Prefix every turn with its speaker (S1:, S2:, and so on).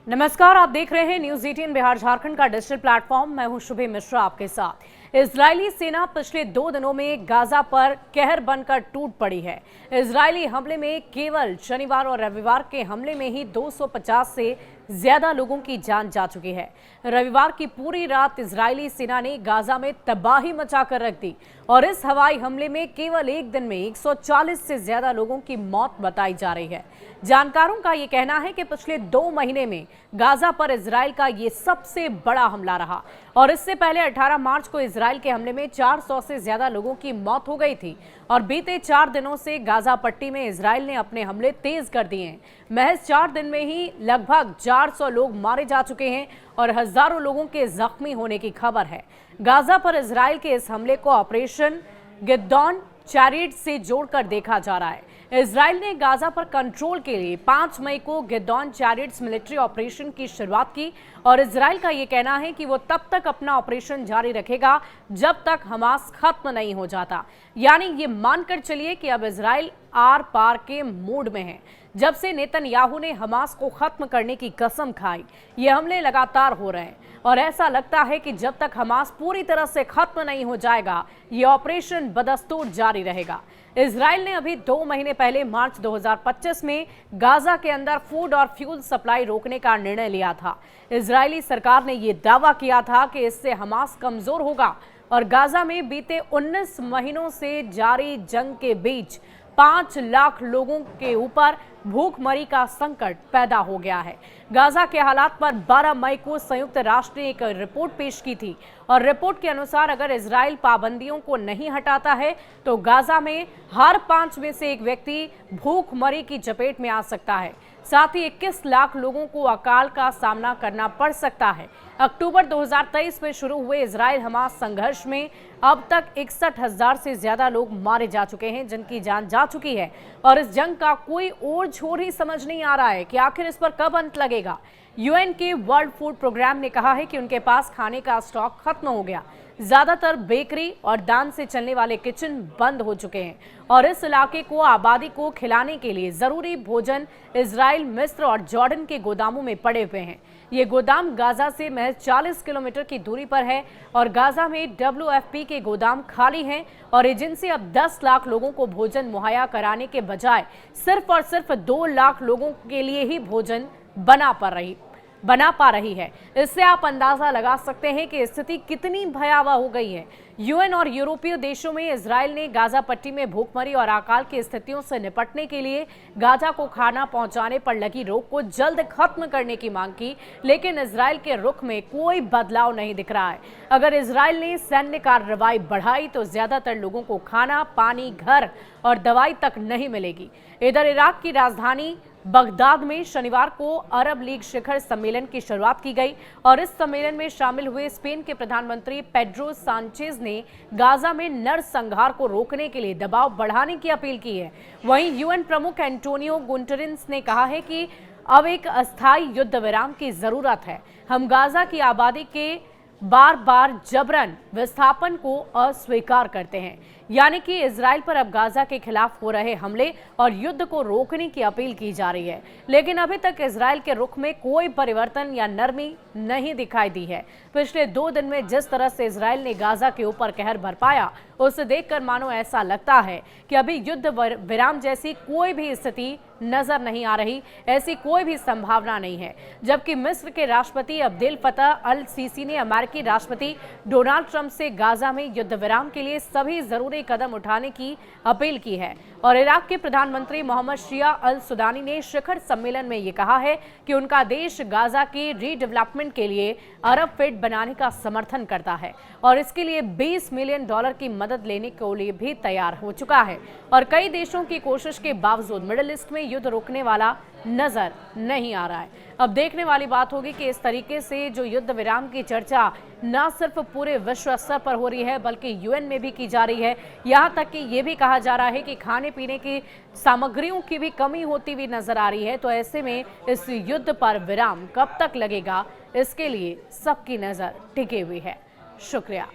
S1: नमस्कार, आप देख रहे हैं न्यूज 18 बिहार झारखंड का डिजिटल प्लेटफॉर्म। मैं हूं शुभे मिश्रा आपके साथ। इजरायली सेना पिछले 2 दिनों में गाजा पर कहर बनकर टूट पड़ी है। इजरायली हमले में केवल शनिवार और रविवार के हमले में ही 250 से ज्यादा लोगों की जान जा चुकी है। रविवार की पूरी रात इजरायली सेना ने गाजा में तबाही मचाकर रख दी और इस हवाई हमले में केवल एक दिन में 140 से ज्यादा लोगों की मौत बताई जा रही है। जानकारों का ये कहना है कि पिछले 2 महीने में गाजा पर इजराइल का ये सबसे बड़ा हमला रहा और इससे पहले 18 मार्च को इजराइल के हमले में 400 से ज्यादा लोगों की मौत हो गई थी और बीते 4 दिनों से गाजा पट्टी में इजराइल ने अपने हमले तेज कर दिए हैं। महज 4 दिन में ही लगभग 400 लोग मारे जा चुके हैं और हजारों लोगों के जख्मी होने की खबर है। गाजा पर इजराइल के इस हमले को ऑपरेशन गिद्दॉन चैरिट से जोड़कर देखा जा रहा है। इजराइल ने गाजा पर कंट्रोल के लिए 5 मई को गिद्दॉन चैरिट्स मिलिट्री ऑपरेशन की शुरुआत की और इजराइल का ये कहना है कि वो तब तक अपना ऑपरेशन जारी रखेगा जब तक हमास खत्म नहीं हो जाता। यानी ये मानकर चलिए कि अब इजराइल आर पार के मूड में है। जब से नेतन्याहू ने हमास को खत्म करने की कसम खाई, ये हमले लगातार हो रहे हैं और ऐसा लगता है कि जब तक हमास पूरी तरह से खत्म नहीं हो जाएगा, ये ऑपरेशन बदस्तूर जारी रहेगा। इजराइल ने अभी 2 महीने पहले मार्च 2025 में गाजा के अंदर फूड और फ्यूल सप्लाई रोकने का निर्णय लिया था। इजरायली सरकार ने यह दावा किया था कि इससे हमास कमजोर होगा और गाजा में बीते 19 महीनों से जारी जंग के बीच 5 लाख लोगों के ऊपर भूखमरी का संकट पैदा हो गया है। गाजा के हालात पर 12 मई को संयुक्त राष्ट्र ने एक रिपोर्ट पेश की थी और रिपोर्ट के अनुसार अगर इजराइल पाबंदियों को नहीं हटाता है तो गाजा में हर 5 में से एक व्यक्ति भूखमरी की चपेट में आ सकता है। साथ ही 21 लाख लोगों को अकाल का सामना करना पड़ सकता है। अक्टूबर 2023 में शुरू हुए इजराइल हमास संघर्ष में अब तक 61,000 से ज्यादा लोग मारे जा चुके हैं, जिनकी जान जा चुकी है और इस जंग का कोई और छोर ही समझ नहीं आ रहा है कि आखिर इस पर कब अंत लगेगा। यूएन के वर्ल्ड फूड प्रोग्राम ने कहा है कि उनके पास खाने का स्टॉक खत्म हो गया। ज्यादातर बेकरी और दान से चलने वाले किचन बंद हो चुके हैं और इस इलाके को आबादी को खिलाने के लिए जरूरी भोजन इजराइल, मिस्र और जॉर्डन के गोदामों में पड़े हुए हैं। ये गोदाम गाजा से महज 40 किलोमीटर की दूरी पर है और गाजा में WFP के गोदाम खाली हैं और एजेंसी अब 10 लाख लोगों को भोजन मुहैया कराने के बजाय सिर्फ और सिर्फ 2 लाख लोगों के लिए ही भोजन बना पा रही है। इससे आप अंदाजा लगा सकते हैं कि स्थिति कितनी भयावह हो गई है। यूएन और यूरोपीय देशों में इजराइल ने गाजा पट्टी में भूखमरी और अकाल की स्थितियों से निपटने के लिए गाजा को खाना पहुंचाने पर लगी रोक को जल्द खत्म करने की मांग की, लेकिन इजराइल के रुख में कोई बदलाव नहीं दिख रहा है। अगर इजराइल ने सैन्य कार्रवाई बढ़ाई तो ज्यादातर लोगों को खाना, पानी, घर और दवाई तक नहीं मिलेगी। इधर इराक की राजधानी बगदाद में शनिवार को अरब लीग शिखर सम्मेलन की शुरुआत की गई और इस सम्मेलन में शामिल हुए स्पेन के प्रधानमंत्री पेड्रो सांचेज ने गाजा में नरसंहार को रोकने के लिए दबाव बढ़ाने की अपील की है। वहीं यूएन प्रमुख एंटोनियो गुटेरेस ने कहा है कि अब एक अस्थायी युद्ध विराम की जरूरत है। हम गाजा की आबादी के बार बार जबरन विस्थापन को अस्वीकार करते हैं। यानी कि इजराइल पर अब गाजा के खिलाफ हो रहे हमले और युद्ध को रोकने की अपील की जा रही है, लेकिन अभी तक इजराइल के रुख में कोई परिवर्तन या नरमी नहीं दिखाई दी है। पिछले 2 दिन में जिस तरह से इजराइल ने गाजा के ऊपर कहर बरपाया, उसे देखकर मानो ऐसा लगता है कि अभी युद्ध विराम जैसी कोई भी स्थिति नजर नहीं आ रही, ऐसी कोई भी संभावना नहीं है। जबकि मिस्र के राष्ट्रपति अब्देल फतह अल सीसी ने अमेरिकी राष्ट्रपति डोनाल्ड ट्रंप से गाजा में युद्ध विराम के लिए सभी जरूरी कदम उठाने की अपील की है और इराक के प्रधानमंत्री मोहम्मद शिया अल सुदानी ने शिखर सम्मेलन में ये कहा है कि उनका देश गाजा के रीडेवलपमेंट के लिए अरब फेड बनाने का समर्थन करता है और इसके लिए $20 मिलियन की मदद लेने के लिए भी तैयार हो चुका है। और कई देशों की कोशिश के बावजूद मिडिल ईस्ट में युद्ध रोकने वाला नजर नहीं आ रहा है। अब देखने वाली बात होगी कि इस तरीके से जो युद्ध विराम की चर्चा न सिर्फ पूरे विश्व स्तर पर हो रही है बल्कि यूएन में भी की जा रही है। यहाँ तक कि ये भी कहा जा रहा है कि खाने पीने की सामग्रियों की भी कमी होती हुई नजर आ रही है। तो ऐसे में इस युद्ध पर विराम कब तक लगेगा, इसके लिए सबकी नजर टिकी हुई है। शुक्रिया।